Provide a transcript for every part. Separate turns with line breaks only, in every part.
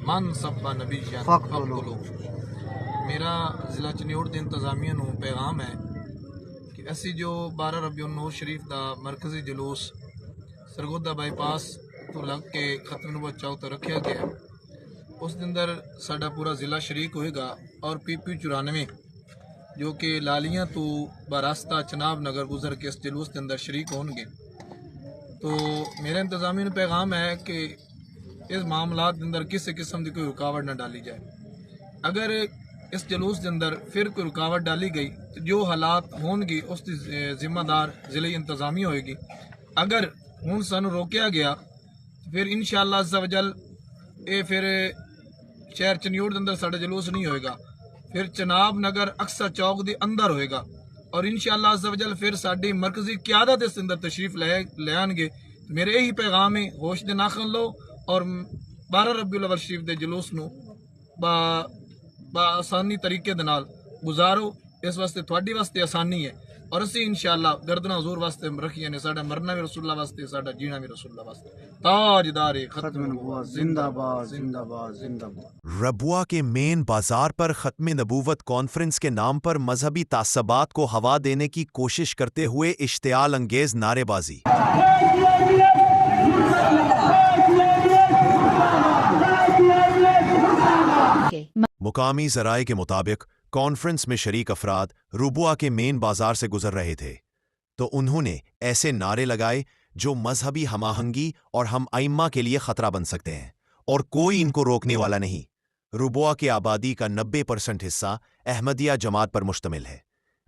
من سب نبی فقتلو۔ میرا ضلع چنیوڑ دی انتظامیہ نو پیغام ہے کہ اسی جو 12 ربیع النور شریف دا مرکزی جلوس سرگودا بائی پاس تو لگ کے ختم نبوت چاو تو رکھا گیا، اس دن اندر ساڈا پورا ضلع شریک ہوئے گا، اور PP 94 جو کہ لالیاں تو باراستہ چناب نگر گزر کے اس جلوس کے اندر شریک ہون گے۔ تو میرے انتظامیہ نے پیغام ہے کہ اس معاملات کے اندر کسی قسم کی کوئی رکاوٹ نہ ڈالی جائے۔ اگر اس جلوس کے اندر پھر کوئی رکاوٹ ڈالی گئی تو جو حالات ہون گی اس کی ذمہ دار ضلعی انتظامیہ ہوئے گی۔ اگر ہوں سانو روکیا گیا تو پھر انشاءاللہ عز و جل اے پھر شہر چنیوڑ کے اندر ساڑا جلوس نہیں ہوئے گا، پھر چناب نگر اقصی چوک دے اندر ہوئے گا، اور انشاءاللہ عز و جل پھر ساڑی مرکزی قیادت اس اندر تشریف لے آنگے۔ میرے یہی پیغام ہے، ہوش دے ناخن لو اور 12 ربیع الاول شریف دے جلوس نو با آسانی طریقے دے نال گزارو۔ اس واسطے تھوڑی واسطے آسانی ہے، اور اسی انشاءاللہ گردنا حضور واسطے رکھیے نے، ساڑا مرنا بھی رسول اللہ واسطے، ساڑا جینا بھی رسول اللہ واسطے۔ تاجدار ختم نبوت زندہ باد زندہ باد زندہ باد۔
ربوہ کے مین بازار پر ختم نبوت کانفرنس کے نام پر مذہبی تعصبات کو ہوا دینے کی کوشش کرتے ہوئے اشتعال انگیز نعرے بازی۔ مقامی ذرائع کے مطابق کانفرنس میں شریک افراد ربوہ کے مین بازار سے گزر رہے تھے تو انہوں نے ایسے نعرے لگائے جو مذہبی ہم آہنگی اور ہم ائمہ کے لیے خطرہ بن سکتے ہیں، اور کوئی ان کو روکنے والا نہیں۔ ربوہ کی آبادی کا 90% حصہ احمدیہ جماعت پر مشتمل ہے۔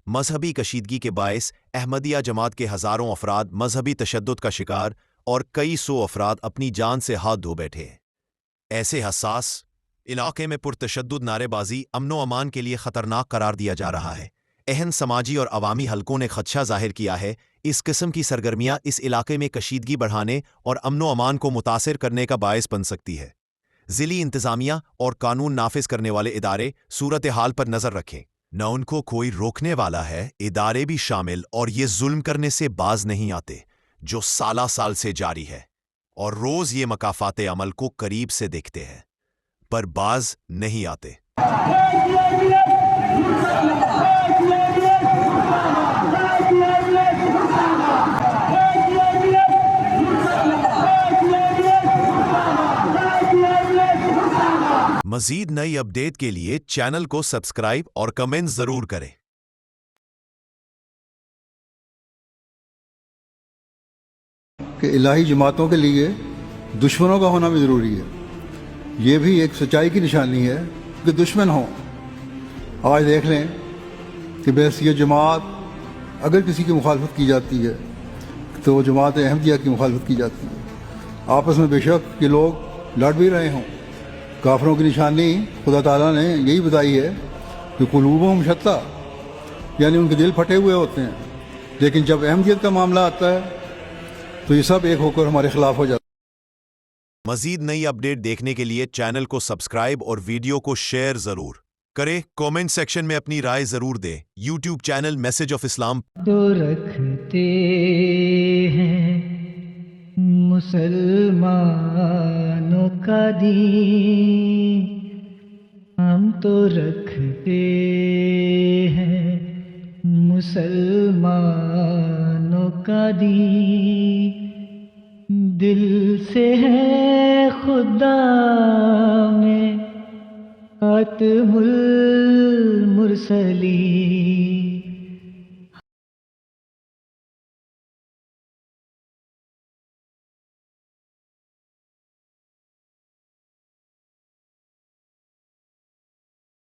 مذہبی کشیدگی کے باعث احمدیہ جماعت کے ہزاروں افراد مذہبی تشدد کا شکار اور کئی سو افراد اپنی جان سے ہاتھ دھو بیٹھے ہیں۔ ایسے حساس علاقے میں پرتشدد نعرے بازی امن و امان کے لیے خطرناک قرار دیا جا رہا ہے۔ اہم سماجی اور عوامی حلقوں نے خدشہ ظاہر کیا ہے اس قسم کی سرگرمیاں اس علاقے میں کشیدگی بڑھانے اور امن و امان کو متاثر کرنے کا باعث بن سکتی ہے۔ ضلعی انتظامیہ اور قانون نافذ کرنے والے ادارے صورتحال پر نظر رکھیں، نہ ان کو کوئی روکنے والا ہے، ادارے بھی شامل، اور یہ ظلم کرنے سے باز نہیں آتے جو سالہ سال سے جاری ہے، اور روز یہ مکافات عمل کو قریب سے دیکھتے ہیں پر باز نہیں آتے۔ مزید نئی اپڈیٹ کے لیے چینل کو سبسکرائب اور کمنٹ ضرور کریں۔
کہ الہی جماعتوں کے لیے دشمنوں کا ہونا بھی ضروری ہے، یہ بھی ایک سچائی کی نشانی ہے کہ دشمن ہوں۔ آج دیکھ لیں کہ بحیثیت جماعت اگر کسی کی مخالفت کی جاتی ہے تو وہ جماعت احمدیہ کی مخالفت کی جاتی ہے۔ آپس میں بے شک یہ لوگ لڑ بھی رہے ہوں، کافروں کی نشانی خدا تعالیٰ نے یہی بتائی ہے کہ قلوبہم شتیٰ، یعنی ان کے دل پھٹے ہوئے ہوتے ہیں، لیکن جب احمدیت کا معاملہ آتا ہے تو یہ سب ایک ہو کر ہمارے خلاف ہو جاتا ہے۔
مزید نئی اپڈیٹ دیکھنے کے لیے چینل کو سبسکرائب اور ویڈیو کو شیئر ضرور کریں۔ کومنٹ سیکشن میں اپنی رائے ضرور دیں۔ یوٹیوب چینل میسج آف اسلام
تو رکھتے ہیں مسلمانوں کا دین، ہم تو رکھتے ہیں مسلمانوں کا دین، دل سے ہے خدا میں خاتم